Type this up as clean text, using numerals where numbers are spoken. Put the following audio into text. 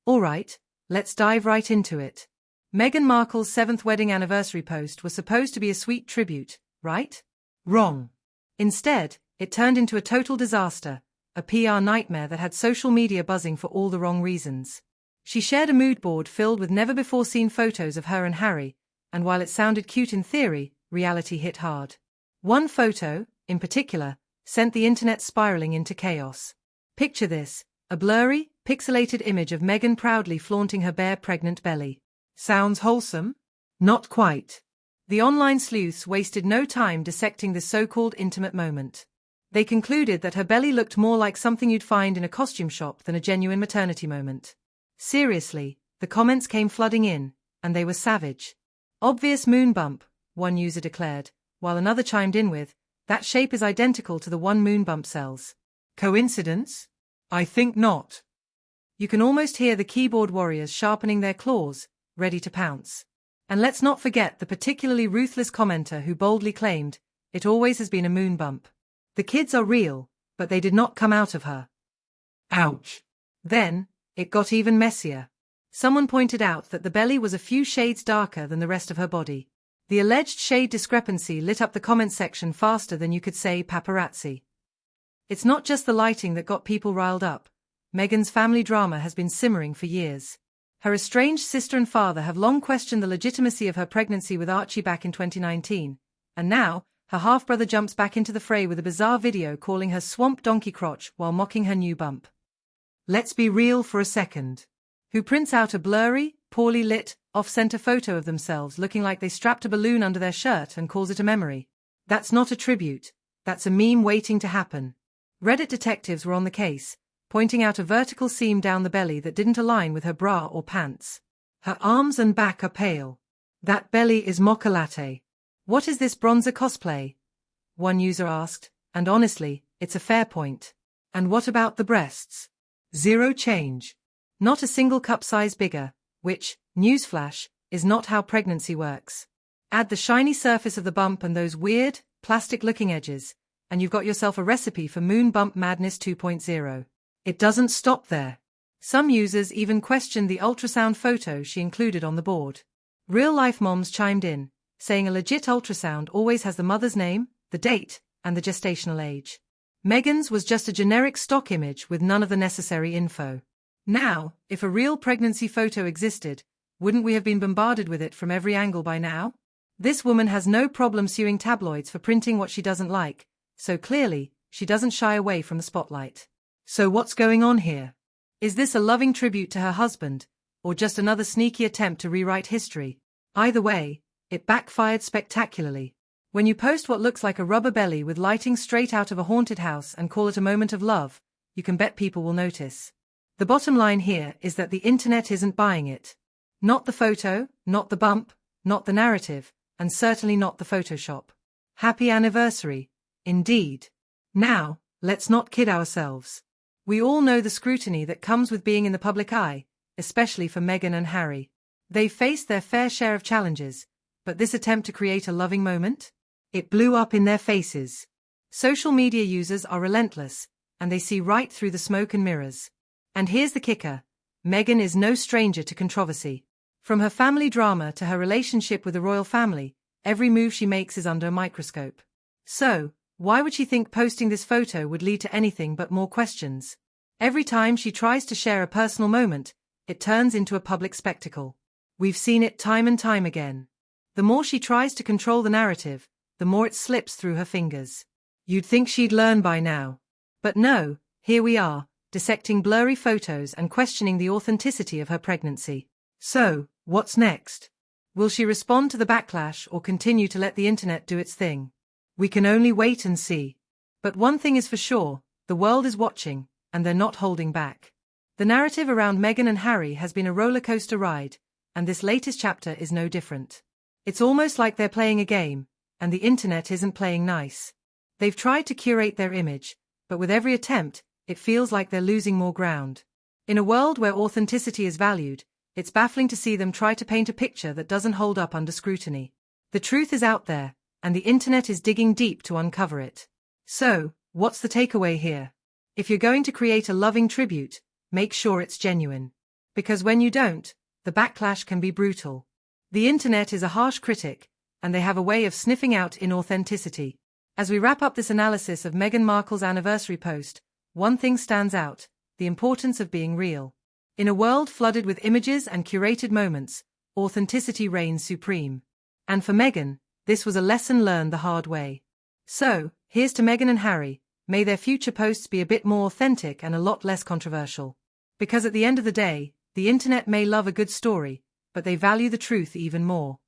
Alright, let's dive right into it. Meghan Markle's 7th wedding anniversary post was supposed to be a sweet tribute, right? Wrong. Instead, it turned into a total disaster, a PR nightmare that had social media buzzing for all the wrong reasons. She shared a mood board filled with never-before-seen photos of her and Harry, and while it sounded cute in theory, reality hit hard. One photo, in particular, sent the internet spiraling into chaos. Picture this, a blurry, pixelated image of Meghan proudly flaunting her bare pregnant belly. Sounds wholesome? Not quite. The online sleuths wasted no time dissecting this so-called intimate moment. They concluded that her belly looked more like something you'd find in a costume shop than a genuine maternity moment. Seriously, the comments came flooding in, and they were savage. Obvious moon bump, one user declared, while another chimed in with, that shape is identical to the one moon bump cells. Coincidence? I think not. You can almost hear the keyboard warriors sharpening their claws, ready to pounce. And let's not forget the particularly ruthless commenter who boldly claimed, it always has been a moon bump. The kids are real, but they did not come out of her. Ouch. Then, it got even messier. Someone pointed out that the belly was a few shades darker than the rest of her body. The alleged shade discrepancy lit up the comment section faster than you could say paparazzi. It's not just the lighting that got people riled up. Meghan's family drama has been simmering for years. Her estranged sister and father have long questioned the legitimacy of her pregnancy with Archie back in 2019, and now, her half-brother jumps back into the fray with a bizarre video calling her swamp donkey crotch while mocking her new bump. Let's be real for a second. Who prints out a blurry, poorly lit, off-center photo of themselves looking like they strapped a balloon under their shirt and calls it a memory? That's not a tribute, that's a meme waiting to happen. Reddit detectives were on the case, pointing out a vertical seam down the belly that didn't align with her bra or pants. Her arms and back are pale. That belly is mocha latte. What is this bronzer cosplay? One user asked, and honestly, it's a fair point. And what about the breasts? Zero change. Not a single cup size bigger, which, newsflash, is not how pregnancy works. Add the shiny surface of the bump and those weird, plastic-looking edges, and you've got yourself a recipe for Moon Bump Madness 2.0. It doesn't stop there. Some users even questioned the ultrasound photo she included on the board. Real-life moms chimed in, saying a legit ultrasound always has the mother's name, the date, and the gestational age. Meghan's was just a generic stock image with none of the necessary info. Now, if a real pregnancy photo existed, wouldn't we have been bombarded with it from every angle by now? This woman has no problem suing tabloids for printing what she doesn't like, so clearly, she doesn't shy away from the spotlight. So what's going on here? Is this a loving tribute to her husband, or just another sneaky attempt to rewrite history? Either way, it backfired spectacularly. When you post what looks like a rubber belly with lighting straight out of a haunted house and call it a moment of love, you can bet people will notice. The bottom line here is that the internet isn't buying it. Not the photo, not the bump, not the narrative, and certainly not the Photoshop. Happy anniversary, indeed. Now, let's not kid ourselves. We all know the scrutiny that comes with being in the public eye, especially for Meghan and Harry. They've faced their fair share of challenges, but this attempt to create a loving moment? It blew up in their faces. Social media users are relentless, and they see right through the smoke and mirrors. And here's the kicker. Meghan is no stranger to controversy. From her family drama to her relationship with the royal family, every move she makes is under a microscope. So, why would she think posting this photo would lead to anything but more questions? Every time she tries to share a personal moment, it turns into a public spectacle. We've seen it time and time again. The more she tries to control the narrative, the more it slips through her fingers. You'd think she'd learn by now. But no, here we are, dissecting blurry photos and questioning the authenticity of her pregnancy. So, what's next? Will she respond to the backlash or continue to let the internet do its thing? We can only wait and see. But one thing is for sure, the world is watching, and they're not holding back. The narrative around Meghan and Harry has been a rollercoaster ride, and this latest chapter is no different. It's almost like they're playing a game, and the internet isn't playing nice. They've tried to curate their image, but with every attempt, it feels like they're losing more ground. In a world where authenticity is valued, it's baffling to see them try to paint a picture that doesn't hold up under scrutiny. The truth is out there, and the internet is digging deep to uncover it. So, what's the takeaway here? If you're going to create a loving tribute, make sure it's genuine. Because when you don't, the backlash can be brutal. The internet is a harsh critic, and they have a way of sniffing out inauthenticity. As we wrap up this analysis of Meghan Markle's anniversary post, one thing stands out: the importance of being real. In a world flooded with images and curated moments, authenticity reigns supreme. And for Meghan, this was a lesson learned the hard way. So, here's to Meghan and Harry. May their future posts be a bit more authentic and a lot less controversial. Because at the end of the day, the internet may love a good story, but they value the truth even more.